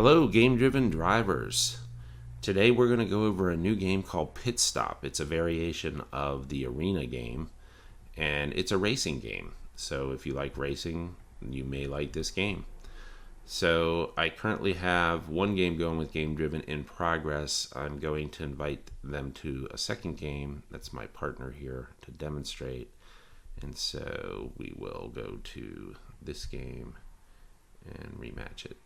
Hello, game-driven drivers. Today we're going to go over a new game called Pitstop. It's a variation of the arena game, and it's a racing game. So if you like racing, you may like this game. So I currently have one game going with Game Driven in progress. I'm going to invite them to a second game. That's my partner here to demonstrate. And so we will go to this game and rematch it.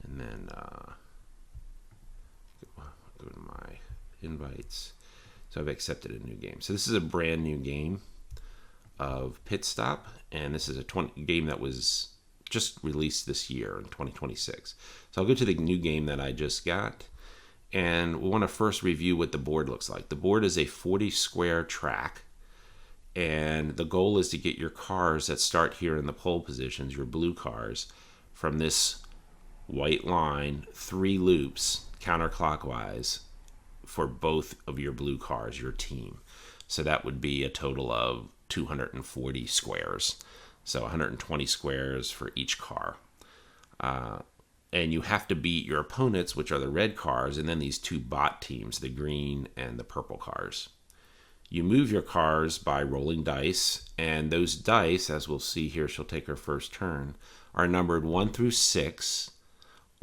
And then go to my invites. So I've accepted a new game. So this is a brand new game of Pitstop, and this is a game that was just released this year in 2026. So I'll go to the new game that I just got, and we want to first review what the board looks like. The board is a 40 square track, and the goal is to get your cars that start here in the pole positions, your blue cars, from this white line, 3 loops counterclockwise for both of your blue cars, your team. So that would be a total of 240 squares. So 120 squares for each car. And you have to beat your opponents, which are the red cars, and then these 2 bot teams, the green and the purple cars. You move your cars by rolling dice, and those dice, as we'll see here, she'll take her first turn, are numbered 1 through 6,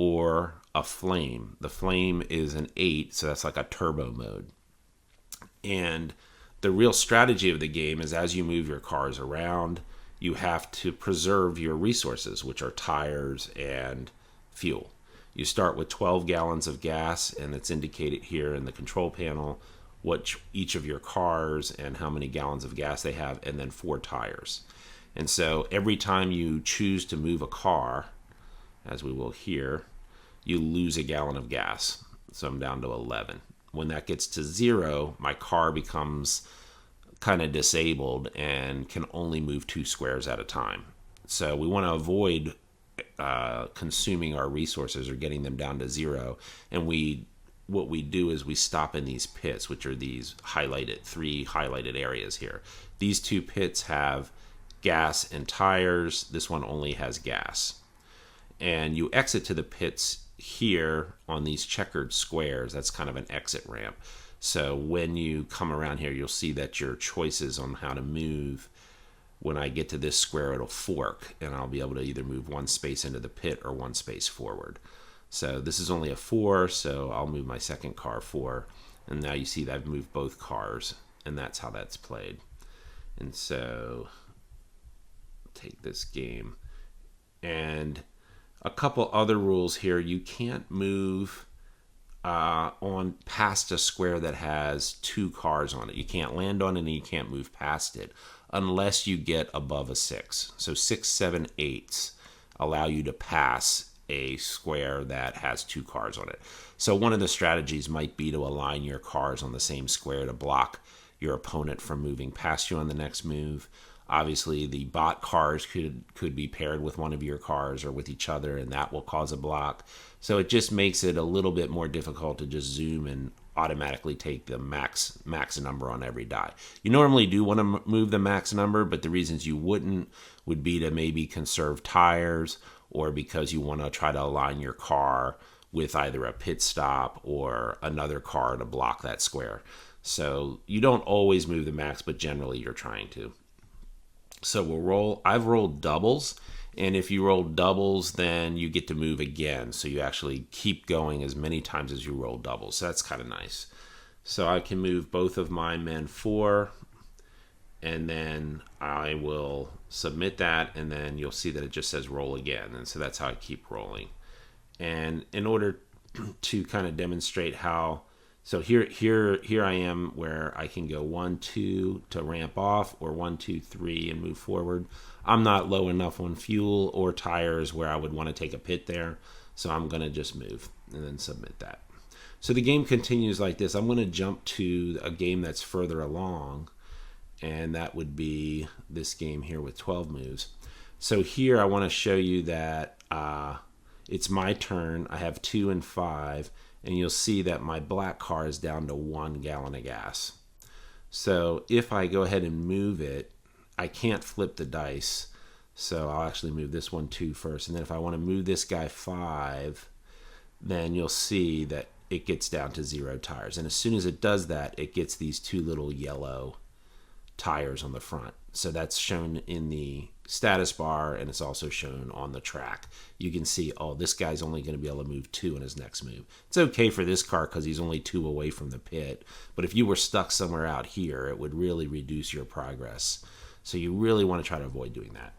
or a flame. The flame is an 8, so that's like a turbo mode. And the real strategy of the game is as you move your cars around, you have to preserve your resources, which are tires and fuel. You start with 12 gallons of gas, and it's indicated here in the control panel what each of your cars and how many gallons of gas they have, and then 4 tires. And so every time you choose to move a car, as we will here, you lose a gallon of gas. So I'm down to 11. When that gets to 0, my car becomes kind of disabled and can only move 2 squares at a time. So we want to avoid consuming our resources or getting them down to 0. And what we do is we stop in these pits, which are these highlighted 3 highlighted areas here. These 2 pits have gas and tires. This one only has gas. And you exit to the pits here on these checkered squares. That's kind of an exit ramp. So when you come around here, you'll see that your choices on how to move, when I get to this square, it'll fork, and I'll be able to either move 1 space into the pit or 1 space forward. So this is only a 4, so I'll move my second car 4. And now you see that I've moved both cars, and that's how that's played. And so take this game. And a couple other rules here. You can't move on past a square that has 2 cars on it. You can't land on it, and you can't move past it unless you get above a 6. So 6, 7, 8s allow you to pass a square that has 2 cars on it. So one of the strategies might be to align your cars on the same square to block your opponent from moving past you on the next move. Obviously, the bot cars could be paired with one of your cars or with each other, and that will cause a block. So it just makes it a little bit more difficult to just zoom and automatically take the max number on every die. You normally do want to move the max number, but the reasons you wouldn't would be to maybe conserve tires, or because you want to try to align your car with either a pit stop or another car to block that square. So you don't always move the max, but generally you're trying to. So we'll roll. I've rolled doubles, and if you roll doubles, then you get to move again. So you actually keep going as many times as you roll doubles. So that's kind of nice. So I can move both of my men 4, and then I will submit that, and then you'll see that it just says roll again. And so that's how I keep rolling. And in order to kind of demonstrate how, so here I am where I can go 1, 2 to ramp off, or 1, 2, 3 and move forward. I'm not low enough on fuel or tires where I would want to take a pit there, so I'm going to just move and then submit that. So the game continues like this. I'm going to jump to a game that's further along, and that would be this game here with 12 moves. So here I want to show you that it's my turn. I have 2 and 5. And you'll see that my black car is down to 1 gallon of gas. So if I go ahead and move it, I can't flip the dice. So I'll actually move this one 2 first. And then if I want to move this guy 5, then you'll see that it gets down to 0 tires. And as soon as it does that, it gets these 2 little yellow tires on the front. So that's shown in the status bar, and it's also shown on the track. You can see, oh, this guy's only going to be able to move 2 in his next move. It's okay for this car because he's only 2 away from the pit. But if you were stuck somewhere out here, it would really reduce your progress. So you really want to try to avoid doing that.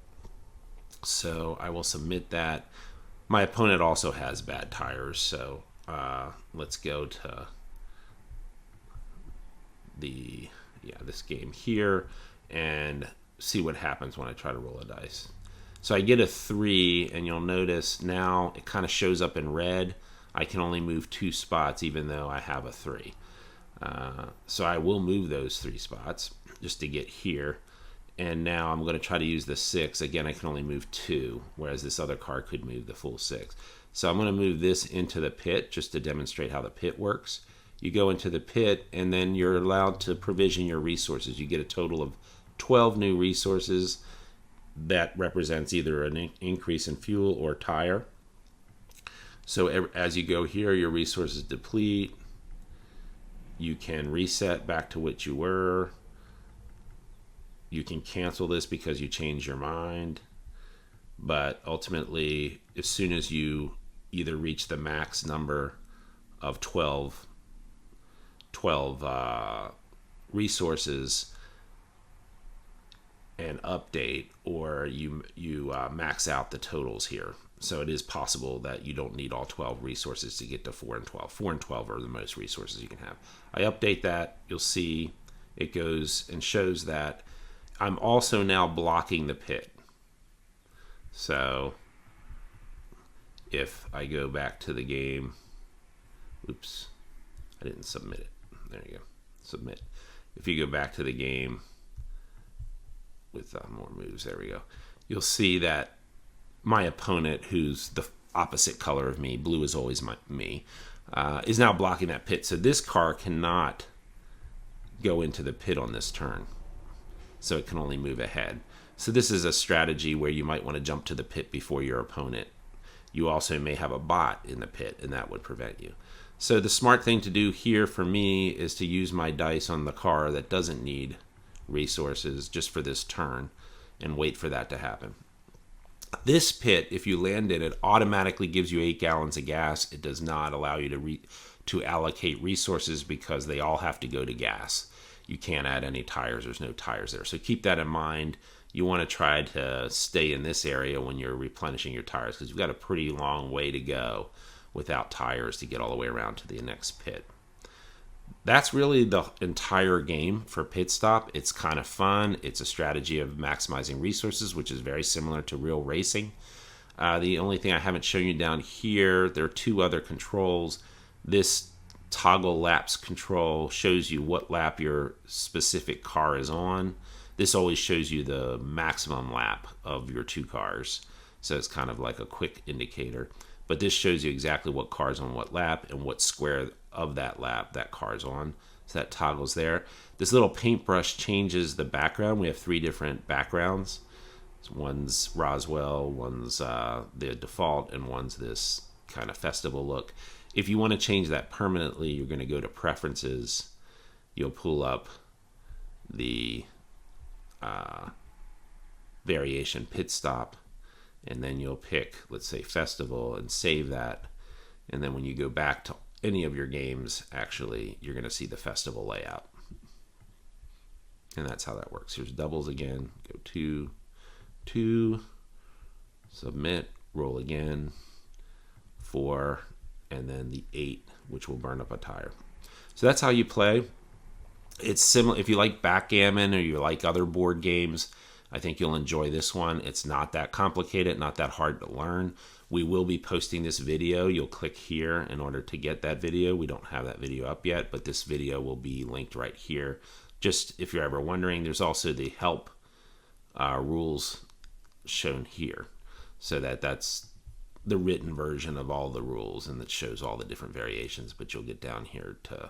So I will submit that. My opponent also has bad tires, so let's go to this game here and see what happens when I try to roll a dice. So I get a 3, and you'll notice now it kind of shows up in red. I can only move 2 spots even though I have a 3. So I will move those 3 spots just to get here. And now I'm going to try to use the 6. Again, I can only move 2, whereas this other car could move the full 6. So I'm going to move this into the pit just to demonstrate how the pit works. You go into the pit, and then you're allowed to provision your resources. You get a total of 12 new resources. That represents either an increase in fuel or tire. So as you go here, your resources deplete. You can reset back to what you were. You can cancel this because you change your mind. But ultimately, as soon as you either reach the max number of 12 resources and update, or you max out the totals here. So it is possible that you don't need all 12 resources to get to 4 and 12. 4 and 12 are the most resources you can have. I update that. You'll see it goes and shows that I'm also now blocking the pit. So if I go back to the game, oops, I didn't submit it. There you go, submit. If you go back to the game with more moves, there we go. You'll see that my opponent, who's the opposite color of me, blue is always me, is now blocking that pit. So this car cannot go into the pit on this turn. So it can only move ahead. So this is a strategy where you might want to jump to the pit before your opponent. You also may have a bot in the pit, and that would prevent you. So the smart thing to do here for me is to use my dice on the car that doesn't need resources just for this turn and wait for that to happen. This pit, if you land in it, automatically gives you 8 gallons of gas. It does not allow you to allocate resources because they all have to go to gas. You can't add any tires. There's no tires there. So keep that in mind. You want to try to stay in this area when you're replenishing your tires because you've got a pretty long way to go without tires to get all the way around to the next pit. That's really the entire game for Pitstop. It's kind of fun. It's a strategy of maximizing resources, which is very similar to real racing. The only thing I haven't shown you down here, there are 2 other controls. This toggle laps control shows you what lap your specific car is on. This always shows you the maximum lap of your 2 cars. So it's kind of like a quick indicator. But this shows you exactly what car is on what lap and what square of that lap that car is on. So that toggles there. This little paintbrush changes the background. We have 3 different backgrounds. So one's Roswell, one's the default, and one's this kind of festival look. If you want to change that permanently, you're going to go to Preferences. You'll pull up the variation Pitstop, and then you'll pick, let's say, Festival, and save that. And then when you go back to any of your games, actually, you're going to see the Festival layout. And that's how that works. Here's doubles again. Go 2, 2, submit, roll again, 4, and then the 8, which will burn up a tire. So that's how you play. It's similar. If you like backgammon or you like other board games, I think you'll enjoy this one. It's not that complicated, not that hard to learn. We will be posting this video. You'll click here in order to get that video. We don't have that video up yet, but this video will be linked right here. Just if you're ever wondering, there's also the help rules shown here. So that's the written version of all the rules, and that shows all the different variations, but you'll get down here to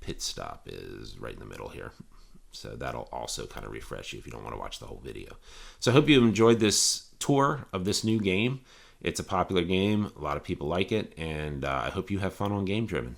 Pitstop is right in the middle here. So that'll also kind of refresh you if you don't want to watch the whole video. So I hope you enjoyed this tour of this new game. It's a popular game. A lot of people like it. And I hope you have fun on Game Driven.